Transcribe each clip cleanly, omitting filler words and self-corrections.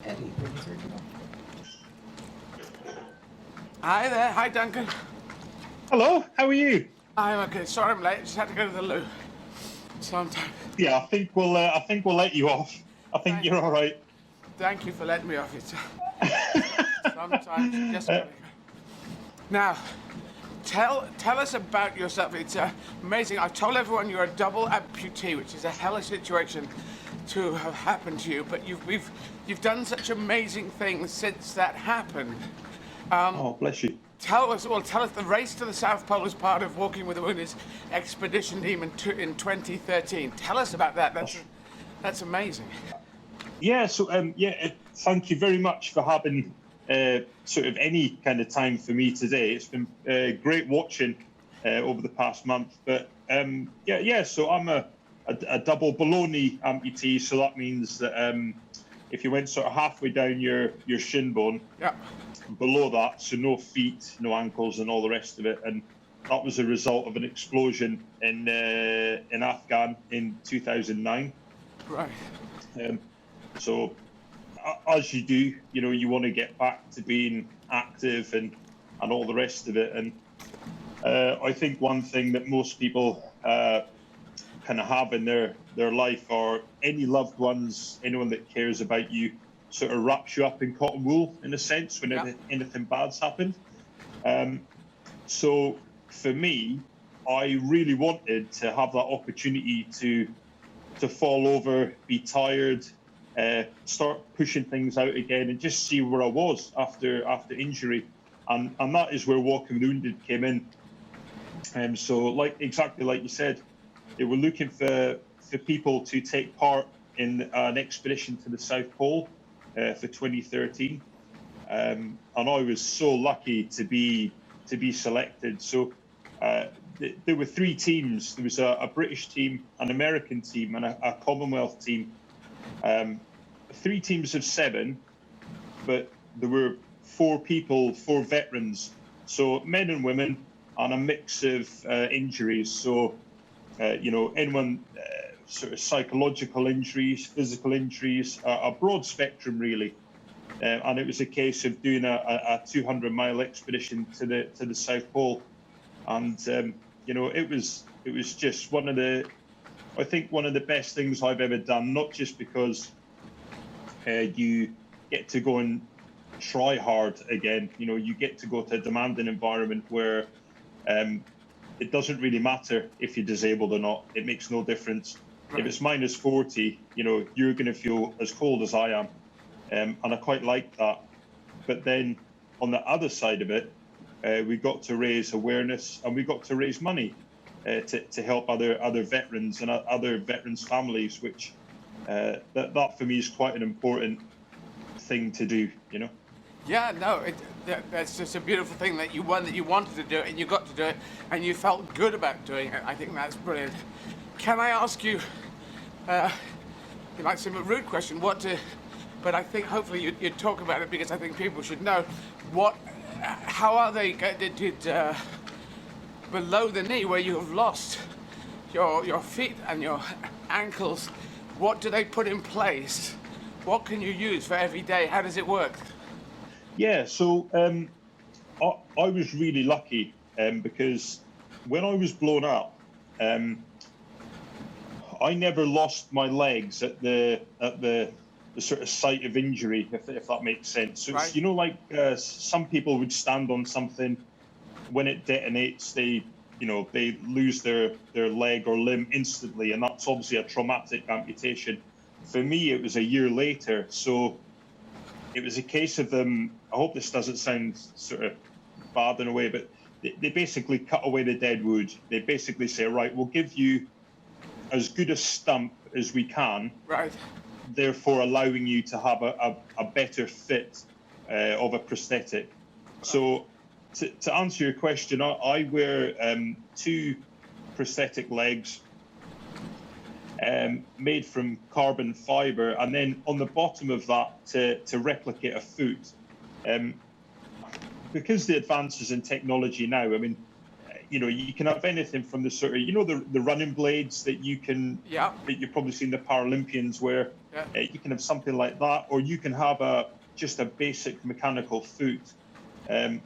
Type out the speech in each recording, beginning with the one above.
Eddie Izzard. Hi there. Hi, Duncan. Hello, how are you? I'm okay. Sorry I'm late. Just had to go to the loo. Sometimes. Yeah, I think we'll let you off. I think you're all right. Thank you for letting me off. It's sometimes you just gotta go. Now, tell us about yourself. It's amazing. I've told everyone you're a double amputee, which is a hellish situation to have happened to you. But you've done such amazing things since that happened. Oh, bless you. Tell us the race to the South Pole was part of Walking with the Wounded's expedition team in 2013. Tell us about that. That's amazing. Yeah, so thank you very much for having sort of any kind of time for me today. It's been great watching over the past month. But so I'm a double below knee amputee. So that means that if you went sort of halfway down your shin bone, Yeah. below that, so no feet, no ankles, and all the rest of it. And that was a result of an explosion in Afghan in 2009. Right. So, as you do, you want to get back to being active and all the rest of it. And I think one thing that most people kind of have in their life, or any loved ones, anyone that cares about you, sort of wraps you up in cotton wool, in a sense, when anything bad's happened. So for me, I really wanted to have that opportunity to fall over, be tired, start pushing things out again, and just see where I was after injury. And that is where Walking with the Wounded came in. So exactly like you said, they were looking for people to take part in an expedition to the South Pole for 2013, and I was so lucky to be selected. So there were three teams. There was a British team, an American team, and a Commonwealth team. 3 teams of 7, but there were 4 veterans, so men and women, and a mix of injuries. So anyone sort of psychological injuries, physical injuries, a broad spectrum really. And it was a case of doing a 200-mile expedition to the South Pole, and it was just one of the best things I've ever done. Not just because you get to go and try hard again. You get to go to a demanding environment where it doesn't really matter if you're disabled or not. It makes no difference. Right. If it's minus 40, you're going to feel as cold as I am. And I quite like that. But then on the other side of it, we got to raise awareness, and we got to raise money to help other veterans and other veterans' families, which that for me is quite an important thing to do, Yeah, no, that's just a beautiful thing that you wanted to do it, and you got to do it, and you felt good about doing it. I think that's brilliant. Can I ask you, it might seem a rude question, but I think hopefully you'd talk about it, because I think people should know how are they below the knee, where you have lost your feet and your ankles? What do they put in place? What can you use for every day? How does it work? Yeah, so I was really lucky because when I was blown up, I never lost my legs at the sort of site of injury, if that makes sense. So right. It's, some people would stand on something, when it detonates, they lose their leg or limb instantly, and that's obviously a traumatic amputation. For me, it was a year later, so it was a case of them. I hope this doesn't sound sort of bad in a way, but they basically cut away the dead wood. They basically say, right, we'll give you as good a stump as we can, right, therefore allowing you to have a better fit of a prosthetic. So to answer your question, I wear 2 prosthetic legs made from carbon fiber, and then on the bottom of that to replicate a foot. Because the advances in technology now, I mean, you can have anything from the sort of, the running blades that you can, Yeah. that you've probably seen the Paralympians wear. Yeah. You can have something like that, or you can have just a basic mechanical foot. And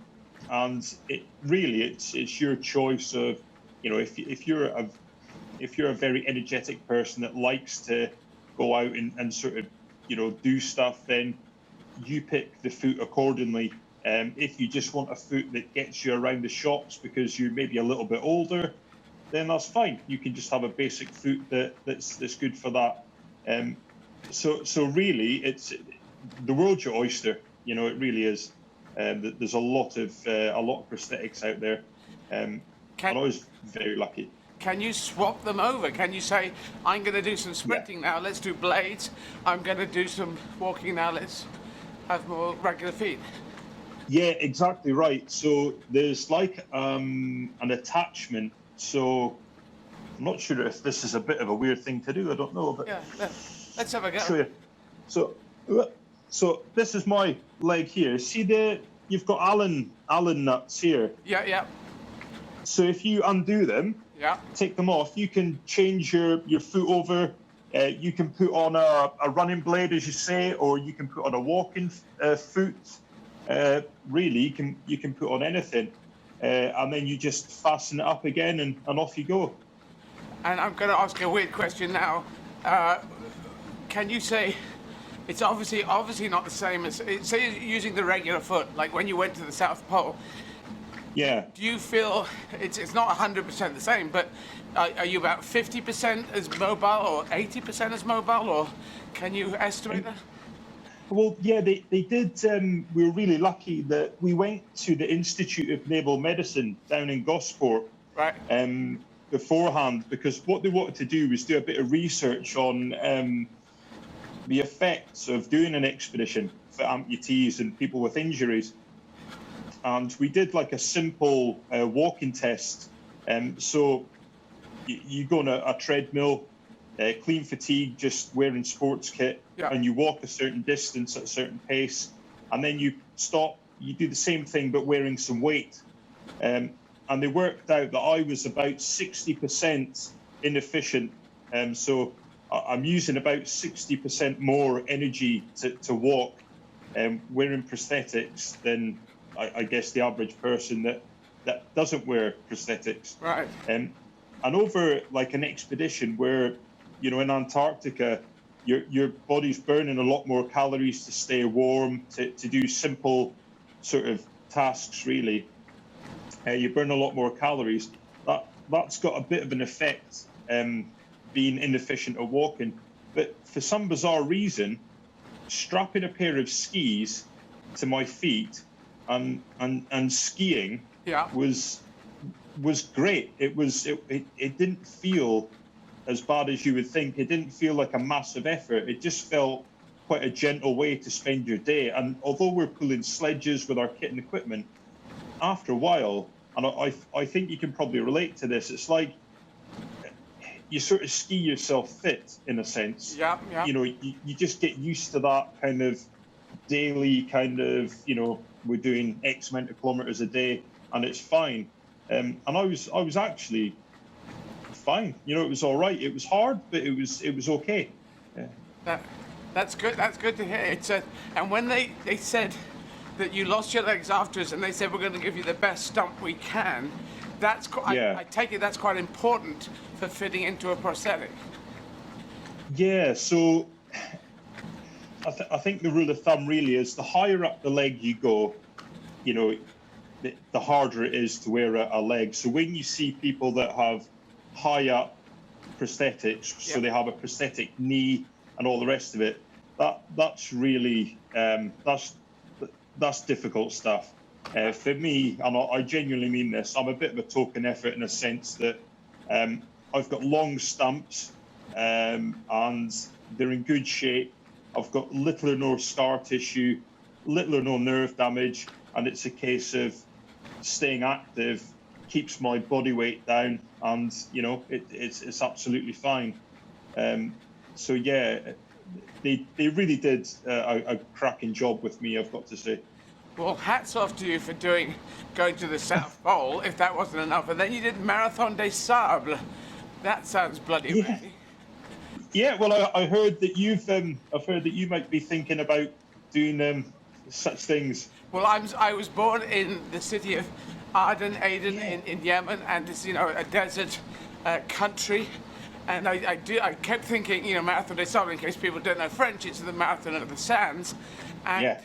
it's your choice of, if you're a very energetic person that likes to go out and sort of, do stuff, then you pick the foot accordingly. If you just want a foot that gets you around the shops because you're maybe a little bit older, then that's fine. You can just have a basic foot that's good for that. So really, it's the world's your oyster. It really is. There's a lot of prosthetics out there, and I was very lucky. Can you swap them over? Can you say, I'm going to do some sprinting now, let's do blades. I'm going to do some walking now, let's have more regular feet. Yeah, exactly right. So there's like an attachment. So I'm not sure if this is a bit of a weird thing to do. I don't know. But yeah, let's have a go. Show you. So this is my leg here. See you've got Allen nuts here. Yeah. So if you undo them, take them off, you can change your foot over. You can put on a running blade, as you say, or you can put on a walking foot. Really, you can put on anything, and then you just fasten it up again, and off you go. And I'm going to ask a weird question now. Can you say it's obviously not the same as, say, you're using the regular foot, like when you went to the South Pole? Yeah. Do you feel it's not 100% the same, but are you about 50% as mobile or 80% as mobile, or can you estimate that? Well, yeah, they did. We were really lucky that we went to the Institute of Naval Medicine down in Gosport beforehand, because what they wanted to do was do a bit of research on the effects of doing an expedition for amputees and people with injuries. And we did like a simple walking test. So you go on a treadmill, clean fatigue, just wearing sports kit, and you walk a certain distance at a certain pace, and then you stop. You do the same thing but wearing some weight. And they worked out that I was about 60% inefficient. So I'm using about 60% more energy to walk wearing prosthetics than I guess the average person that doesn't wear prosthetics. Right. And over like an expedition where, in Antarctica, your body's burning a lot more calories to stay warm, to do simple sort of tasks, really. You burn a lot more calories. That's got a bit of an effect, being inefficient at walking. But for some bizarre reason, strapping a pair of skis to my feet and skiing was great. It didn't feel as bad as you would think. It didn't feel like a massive effort. It just felt quite a gentle way to spend your day. And although we're pulling sledges with our kit and equipment, after a while, and I think you can probably relate to this, it's like you sort of ski yourself fit in a sense. Yeah. You just get used to that kind of daily kind of, we're doing X amount of kilometers a day, and it's fine. And I was actually fine. It was all right. It was hard, but it was okay. Yeah. That's good. That's good to hear. And when they said that you lost your legs afterwards, and they said we're going to give you the best stump we can, I take it that's quite important for fitting into a prosthetic. Yeah. So I think the rule of thumb really is the higher up the leg you go, the harder it is to wear a leg. So when you see people that have high up prosthetics, so they have a prosthetic knee and all the rest of it, that's really that's difficult stuff. For me, and I genuinely mean this, I'm a bit of a token effort in a sense that I've got long stumps and they're in good shape. I've got little or no scar tissue, little or no nerve damage, and it's a case of staying active keeps my body weight down, and it's absolutely fine. So yeah, they really did a cracking job with me, I've got to say. Well, hats off to you for going to the South Pole, if that wasn't enough. And then you did Marathon des Sables. That sounds bloody Yeah. amazing. Yeah, well, I heard that I've heard that you might be thinking about doing such things. Well, I was born in the city of Aden in Yemen, and it's, a desert country. And I kept thinking, Marathon des Sables, in case people don't know French, it's the Marathon of the Sands. And, Yeah.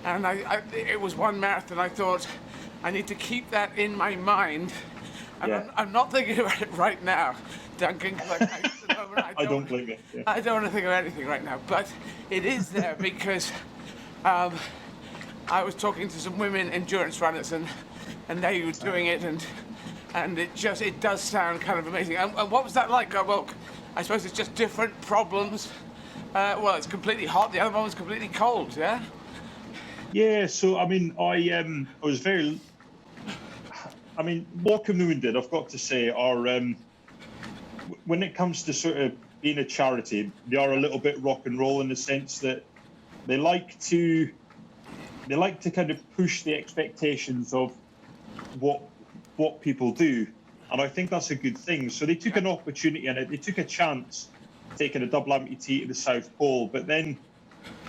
And it was one marathon. I thought, I need to keep that in my mind. And Yeah. I'm not thinking about it right now, Duncan. 'Cause I don't blame you. Yeah. I don't want to think of anything right now, but it is there because I was talking to some women endurance runners, and they were doing it, and it does sound kind of amazing. And what was that like? Well, I suppose it's just different problems. Well, it's completely hot. The other one was completely cold. Yeah. Yeah. So I mean, I was very. I mean, Walking Wounded, I've got to say, are when it comes to sort of being a charity, they are a little bit rock and roll in the sense that they like to kind of push the expectations of what people do, and I think that's a good thing. So they took an opportunity and they took a chance taking a double amputee to the South Pole, but then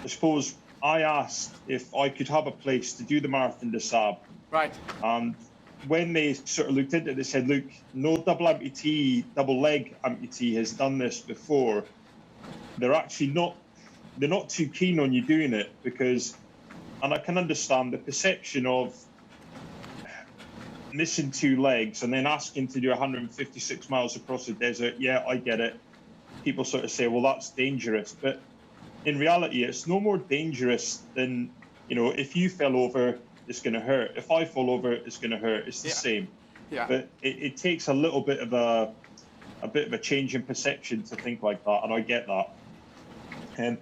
I suppose I asked if I could have a place to do the Marathon des Sables. Right. And when they sort of looked into it, they said, look, no double leg amputee has done this before. They're actually they're not too keen on you doing it because, and I can understand the perception of missing 2 legs and then asking to do 156 miles across the desert. Yeah, I get it. People sort of say, well, that's dangerous. But in reality, it's no more dangerous than, if you fell over, it's going to hurt. If I fall over, it's going to hurt. It's the same. Yeah. But it takes a little bit of a change in perception to think like that, and I get that.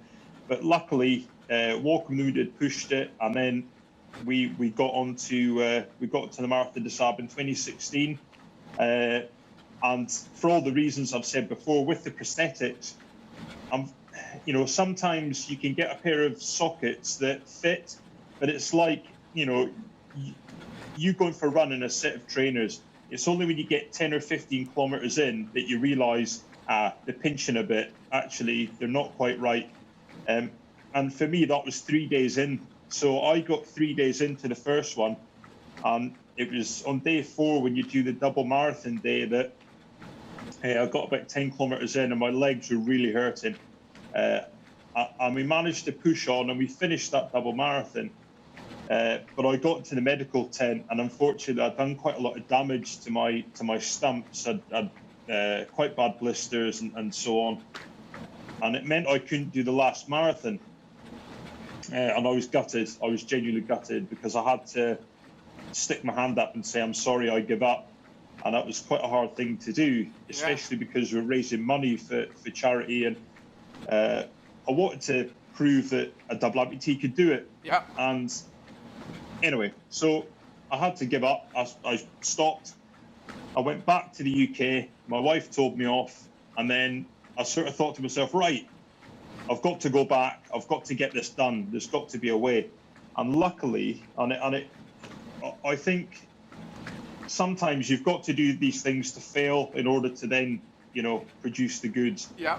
But luckily, Walking Wounded pushed it, and then we got onto the Marathon des Sables in 2016. And for all the reasons I've said before, with the prosthetics, sometimes you can get a pair of sockets that fit, but it's like, you going for a run in a set of trainers. It's only when you get 10 or 15 kilometers in that you realize they're pinching a bit. Actually, they're not quite right. And for me, that was 3 days in. So I got 3 days into the first one, and it was on day 4 when you do the double marathon day that I got about 10 kilometers in and my legs were really hurting. And we managed to push on and we finished that double marathon. But I got to the medical tent, and unfortunately, I'd done quite a lot of damage to my stumps. I'd quite bad blisters and so on, and it meant I couldn't do the last marathon. And I was gutted. I was genuinely gutted because I had to stick my hand up and say, "I'm sorry, I give up." And that was quite a hard thing to do, especially because we're raising money for charity, and I wanted to prove that a double amputee could do it. Yeah. And anyway, so I had to give up. I stopped. I went back to the UK. My wife told me off, and then I sort of thought to myself, right, I've got to go back. I've got to get this done. There's got to be a way. And luckily, I think sometimes you've got to do these things to fail in order to then, produce the goods. Yeah.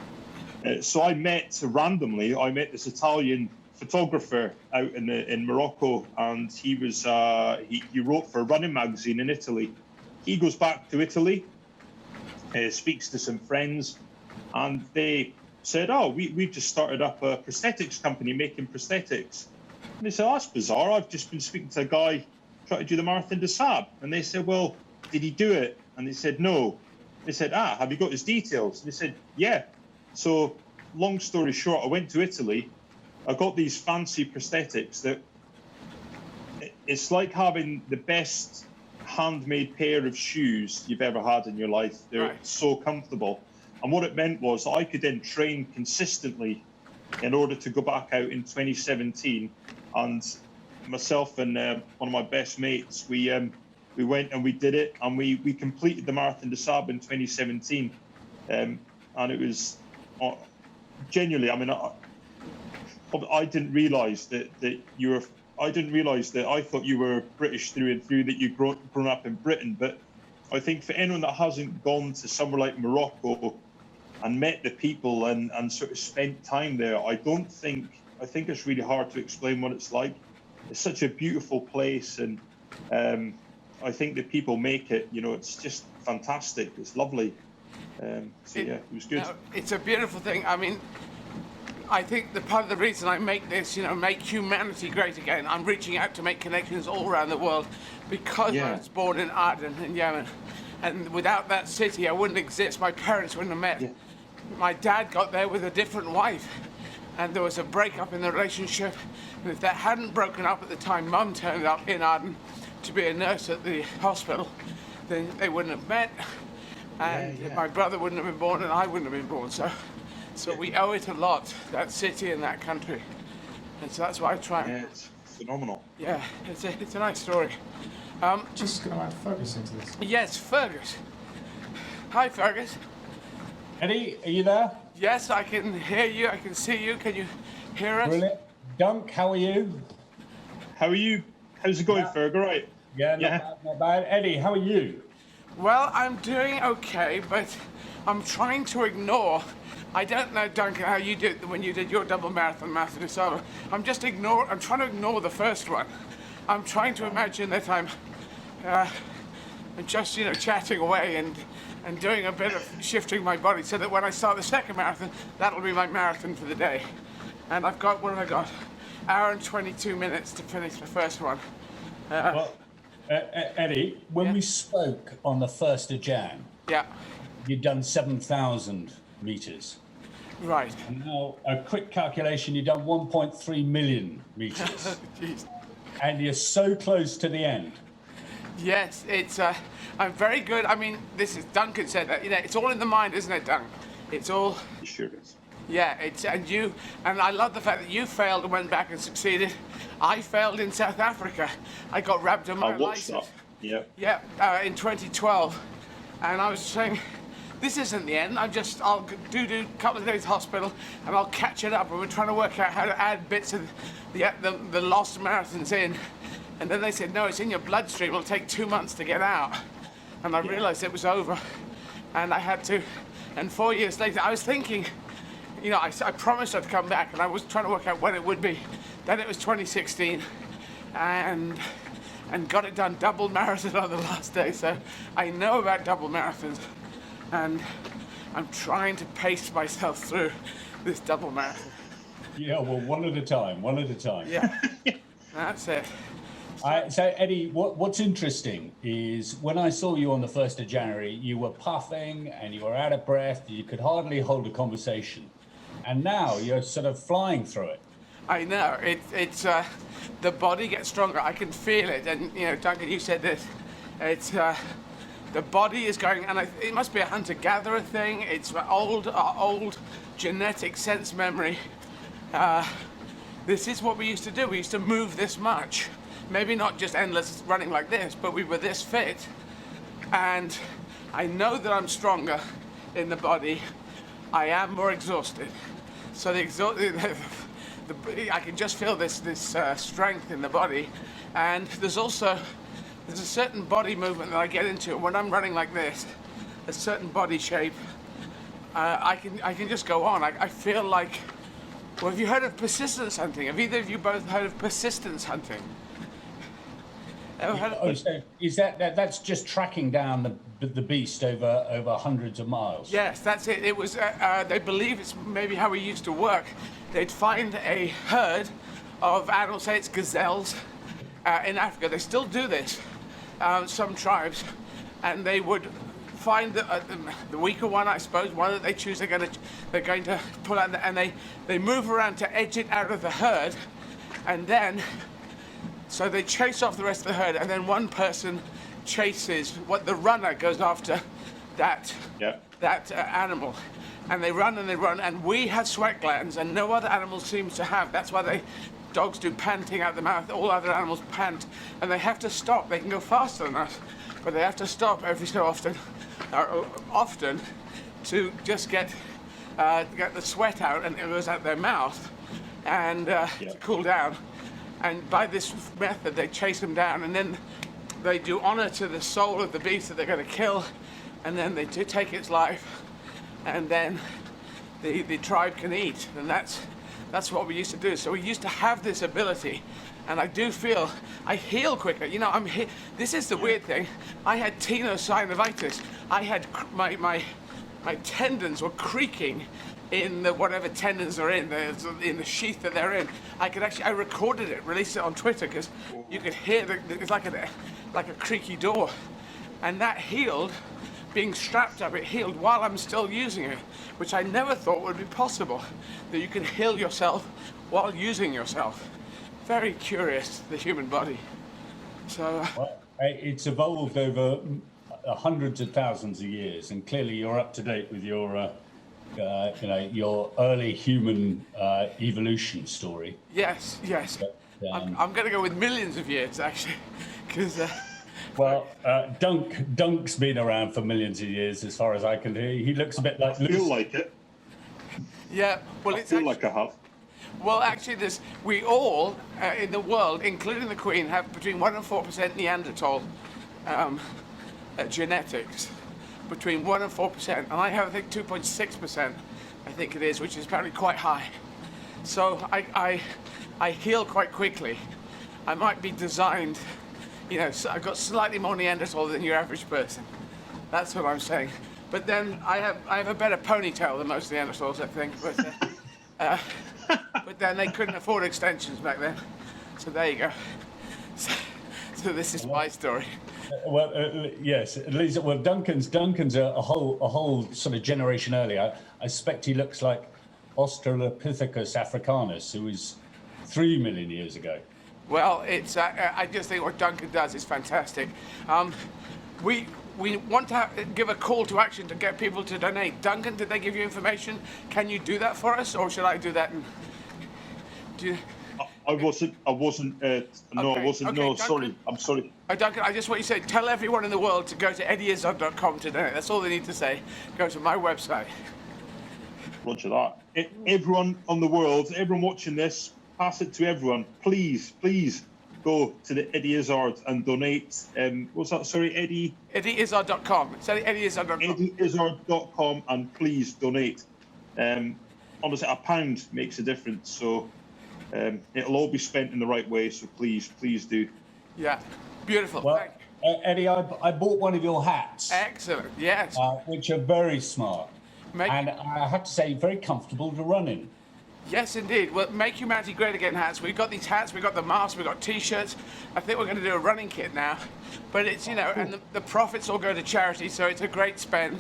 So I met this Italian photographer out in Morocco, and he was he wrote for a running magazine in Italy. He goes back to Italy, speaks to some friends, and they said, "Oh, we've just started up a prosthetics company making prosthetics." And they said, "Oh, that's bizarre. I've just been speaking to a guy trying to do the Marathon des Sables." And they said, "Well, did he do it?" And they said, "No." They said, "Have you got his details?" And they said, "Yeah." So, long story short, I went to Italy. I got these fancy prosthetics that it's like having the best handmade pair of shoes you've ever had in your life. They're so comfortable. And what it meant was that I could then train consistently in order to go back out in 2017. And myself and one of my best mates, we went and we did it, and we completed the Marathon des Sables in 2017. And it was genuinely, I mean, I didn't realise that I didn't realise that. I thought you were British through and through, that you'd grown up in Britain. But I think for anyone that hasn't gone to somewhere like Morocco and met the people and sort of spent time there, I think it's really hard to explain what it's like. It's such a beautiful place, and I think the people make it, it's just fantastic. It's lovely. It was good. It's a beautiful thing. I mean, I think the part of the reason I make this, make humanity great again, I'm reaching out to make connections all around the world because I was born in Aden in Yemen. And without that city, I wouldn't exist. My parents wouldn't have met. Yeah. My dad got there with a different wife, and there was a breakup in the relationship. And if that hadn't broken up at the time Mum turned up in Aden to be a nurse at the hospital, then they wouldn't have met. And my brother wouldn't have been born, and I wouldn't have been born. So we owe it a lot, that city and that country. And so that's why I try. Yeah, it's phenomenal. Yeah, it's a nice story. Just going to add Fergus into this. Yes, Fergus. Hi, Fergus. Eddie, are you there? Yes, I can hear you. I can see you. Can you hear us? Brilliant. Dunk, how are you? How are you? How's it going, Ferg? All right? Yeah, not bad. Eddie, how are you? Well, I'm doing okay, but I'm trying to ignore. I don't know, Duncan, how you did when you did your double marathon is over. I'm trying to ignore the first one. I'm trying to imagine that I'm just, chatting away and doing a bit of shifting my body so that when I start the second marathon, that'll be my marathon for the day. And what have I got? Hour and 22 minutes to finish the first one. Eddie, when we spoke on the 1st of Jan, you'd done 7,000 meters. Right. And now, a quick calculation, you've done 1.3 million meters. Jeez. And you're so close to the end. Yes, I'm very good. I mean, Duncan said that, it's all in the mind, isn't it, Duncan? It's all... It sure is. Yeah, and I love the fact that you failed and went back and succeeded. I failed in South Africa. I got rhabdomyolysis. Yeah, in 2012. And I was saying, this isn't the end. I'll do a couple of days hospital and I'll catch it up. And we're trying to work out how to add bits of the lost marathons in. And then they said, no, it's in your bloodstream. It'll take 2 months to get out. And I realized it was over. And I had to, and 4 years later, I was thinking, I promised I'd come back, and I was trying to work out when it would be. Then it was 2016, and got it done, double marathon on the last day. So I know about double marathons, and I'm trying to pace myself through this double marathon. Yeah, well, one at a time. Yeah, that's it. So Eddie, what's interesting is when I saw you on the 1st of January, you were puffing and you were out of breath. You could hardly hold a conversation. And now you're sort of flying through it. I know. It's the body gets stronger. I can feel it. And, Duncan, you said this. It's the body is going, and it must be a hunter-gatherer thing. It's old genetic sense memory. This is what we used to do. We used to move this much. Maybe not just endless running like this, but we were this fit. And I know that I'm stronger in the body. I am more exhausted. So I can just feel this strength in the body. And there's a certain body movement that I get into when I'm running like this, a certain body shape. I can just go on. I feel like, well, have you heard of persistence hunting? Have either of you both heard of persistence hunting? So is that's just tracking down the beast over hundreds of miles? Yes, that's it. It was. They believe it's maybe how we used to work. They'd find a herd of animals, say it's gazelles, in Africa. They still do this. Some tribes, and they would find the weaker one, I suppose, one that they choose. They're going to pull out, and they move around to edge it out of the herd, and then. So they chase off the rest of the herd, and then one person chases. What the runner goes after that animal, and they run, and we have sweat glands, and no other animal seems to have. That's why dogs do panting out the mouth. All other animals pant, and they have to stop. They can go faster than us, but they have to stop every so often, to just get the sweat out, and it goes out their mouth, and to cool down. And by this method, they chase him down, and then they do honor to the soul of the beast that they're going to kill, and then they do take its life, and then the tribe can eat, and that's what we used to do. So we used to have this ability, and I do feel I heal quicker. You know, this is the weird thing. I had tenosynovitis. I had my tendons were creaking in the whatever tendons are in the sheath that they're in. I recorded it, released it on Twitter, because you could hear it's like a creaky door, and that healed. Being strapped up, it healed while I'm still using it, which I never thought would be possible, that you can heal yourself while using yourself. Very curious, the human body. So well, it's evolved over hundreds of thousands of years, and clearly you're up to date with your your early human evolution story. Yes. But, I'm going to go with millions of years, actually, because well, Dunk's been around for millions of years, as far as I can hear. He looks a bit like I feel like it. Yeah, well, I feel like I have. Well, actually, we all in the world, including the Queen, have between 1 and 4% Neanderthal genetics. Between 1 and 4%, and I have, I think, 2.6%. I think it is, which is apparently quite high. So I heal quite quickly. I might be designed. You know, so I've got slightly more Neanderthal than your average person. That's what I'm saying. But then I have a better ponytail than most Neanderthals, I think. But then they couldn't afford extensions back then. So there you go. So this is my story. Well, yes, at least. Well, Duncan's a whole sort of generation earlier. I suspect he looks like Australopithecus africanus, who is 3 million years ago. Well, it's. I just think what Duncan does is fantastic. We want to give a call to action to get people to donate. Duncan, did they give you information? Can you do that for us, or should I do that? I wasn't. No, Okay, I wasn't. okay, No, Duncan. sorry. I'm sorry. Duncan, I just want you to say, tell everyone in the world to go to eddyizzard.com to donate. That's all they need to say. Go to my website. Roger that. Everyone on the world, everyone watching this, pass it to everyone. Please go to the Eddie Izzard and donate. What's that? Sorry, Eddie? eddyizzard.com. Say eddyizzard.com. eddyizzard.com, and please donate. Honestly, £1 makes a difference, so it'll all be spent in the right way, so please do. Yeah, beautiful. Well, Thank Eddie, I bought one of your hats. Excellent, yes. Which are very smart. And I have to say, very comfortable to run in. Yes, indeed. Well, Make Humanity Great Again hats. We've got these hats, we've got the masks, we've got T-shirts. I think we're going to do a running kit now. But it's, you know, and the profits all go to charity, so it's a great spend.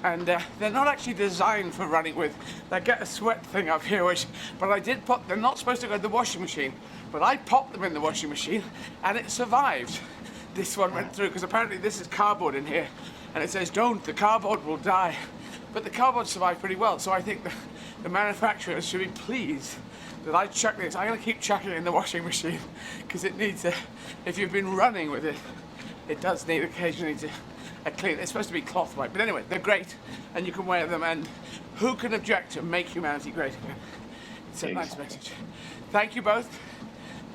And they're not actually designed for running with. They get a sweat thing up here, but I did pop, they're not supposed to go to the washing machine, but I popped them in the washing machine, and it survived. This one went through, because apparently this is cardboard in here, and it says, don't, the cardboard will die. But the cardboard survived pretty well, so I think the manufacturers should be pleased that I chuck this. I'm going to keep chucking it in the washing machine, because it needs if you've been running with it, it does need occasionally a clean. It's supposed to be cloth white, but anyway, they're great, and you can wear them, and who can object to Make Humanity Great Again? It's a nice message. Thank you both.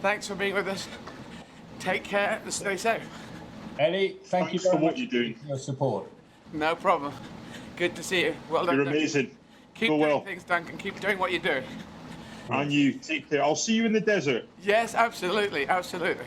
Thanks for being with us. Take care and stay safe. Eddie, thank you Thanks very for what much you're doing. for your support. No problem. Good to see you. Well done. You're Duncan. amazing. Keep Go doing well. things, Duncan. Keep doing what you do. And you, take care. I'll see you in the desert. Yes, absolutely, absolutely.